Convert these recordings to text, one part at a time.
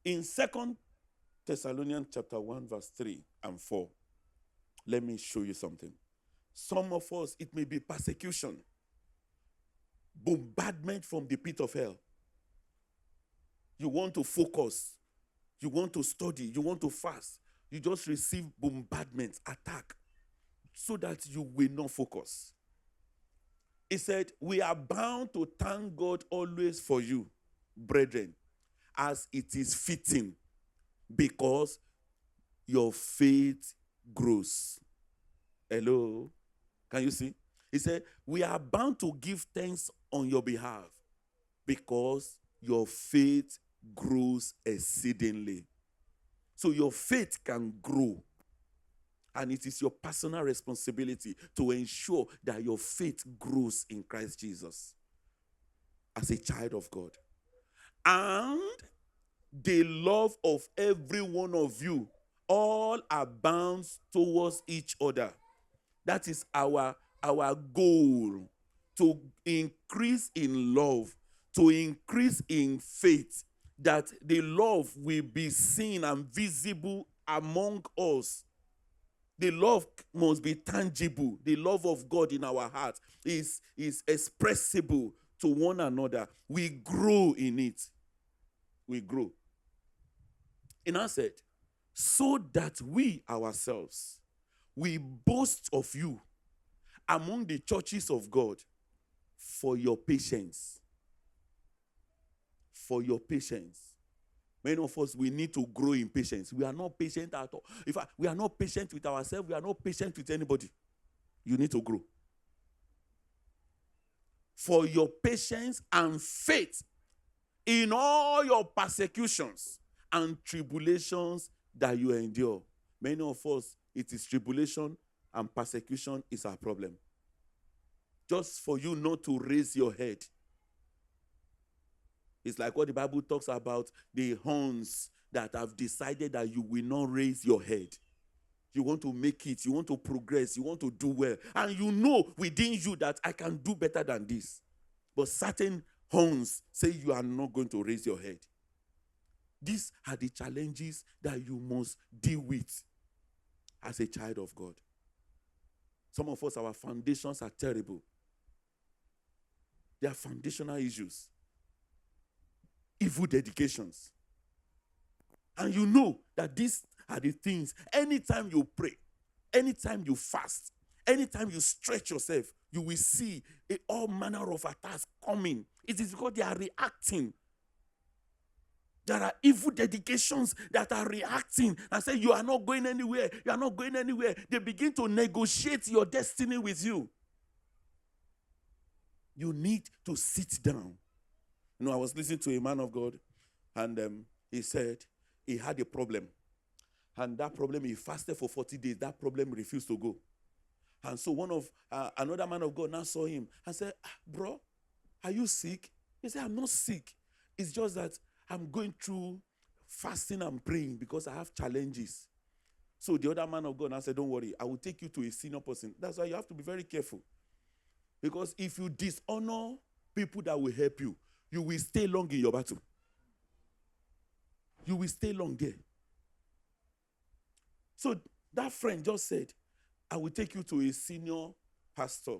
In 2 Thessalonians chapter 1, verse 3 and 4, let me show you something. Some of us, it may be persecution, bombardment from the pit of hell. You want to focus, you want to study, you want to fast. You just receive bombardment, attack, so that you will not focus. He said, we are bound to thank God always for you, brethren, as it is fitting, because your faith grows. Hello? Can you see? He said, we are bound to give thanks on your behalf because your faith grows exceedingly. So your faith can grow. And it is your personal responsibility to ensure that your faith grows in Christ Jesus as a child of God. And the love of every one of you all abounds towards each other. That is our goal, to increase in love, to increase in faith, that the love will be seen and visible among us. The love must be tangible. The love of God in our heart is expressible to one another. We grow in it. We grow. And I said, so that we ourselves, we boast of you among the churches of God for your patience. For your patience. Many of us, we need to grow in patience. We are not patient at all. In fact, we are not patient with ourselves. We are not patient with anybody. You need to grow. For your patience and faith in all your persecutions and tribulations that you endure. Many of us, it is tribulation and persecution is our problem. Just for you not to raise your head. It's like what the Bible talks about, the horns that have decided that you will not raise your head. You want to make it, you want to progress, you want to do well. And you know within you that I can do better than this. But certain horns say you are not going to raise your head. These are the challenges that you must deal with as a child of God. Some of us, our foundations are terrible. They are foundational issues. Evil dedications. And you know that these are the things, anytime you pray, anytime you fast, anytime you stretch yourself, you will see all manner of attacks coming. It is because they are reacting. There are evil dedications that are reacting and say, you are not going anywhere. You are not going anywhere. They begin to negotiate your destiny with you. You need to sit down. You know, I was listening to a man of God, and he said he had a problem. And that problem, he fasted for 40 days. That problem refused to go. And so another man of God now saw him and said, bro, are you sick? He said, I'm not sick. It's just that I'm going through fasting and praying because I have challenges. So the other man of God now said, don't worry, I will take you to a senior person. That's why you have to be very careful. Because if you dishonor people that will help you, you will stay long in your battle. You will stay long there. So that friend just said, I will take you to a senior pastor.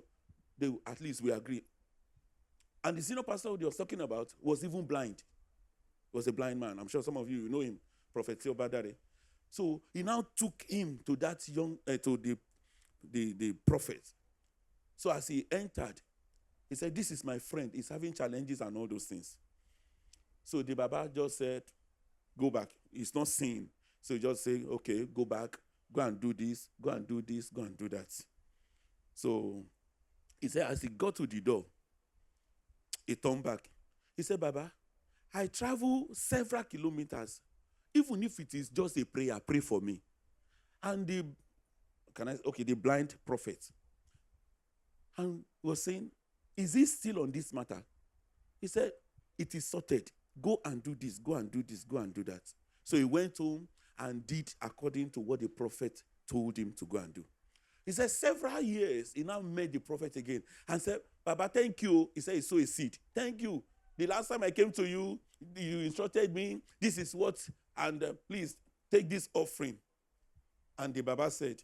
At least we agree. And the senior pastor they was talking about was even blind. He was a blind man. I'm sure some of you know him, Prophet Theo Badare. So he now took him to that to the prophet. So as he entered, he said, this is my friend. He's having challenges and all those things. So the Baba just said, go back. He's not seeing. So he just said, okay, go back. Go and do this. Go and do this. Go and do that. So he said, as he got to the door, he turned back. He said, Baba, I travel several kilometers. Even if it is just a prayer, pray for me. And the blind prophet and was saying, is he still on this matter? He said, it is sorted. Go and do this, go and do this, go and do that. So he went home and did according to what the prophet told him to go and do. He said several years, he now met the prophet again and said, Baba, thank you. He said, he sowed a seed. Thank you. The last time I came to you, You instructed me, this is what, and please take this offering. And the Baba said,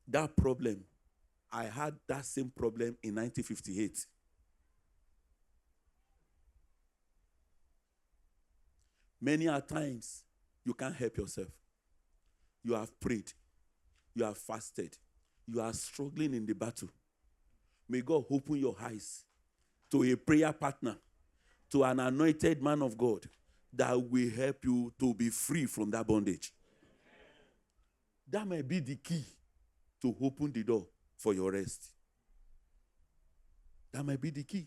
that problem, I had that same problem in 1958. Many a times, you can't help yourself. You have prayed. You have fasted. You are struggling in the battle. May God open your eyes to a prayer partner, to an anointed man of God that will help you to be free from that bondage. That may be the key to open the door for your rest. That might be the key.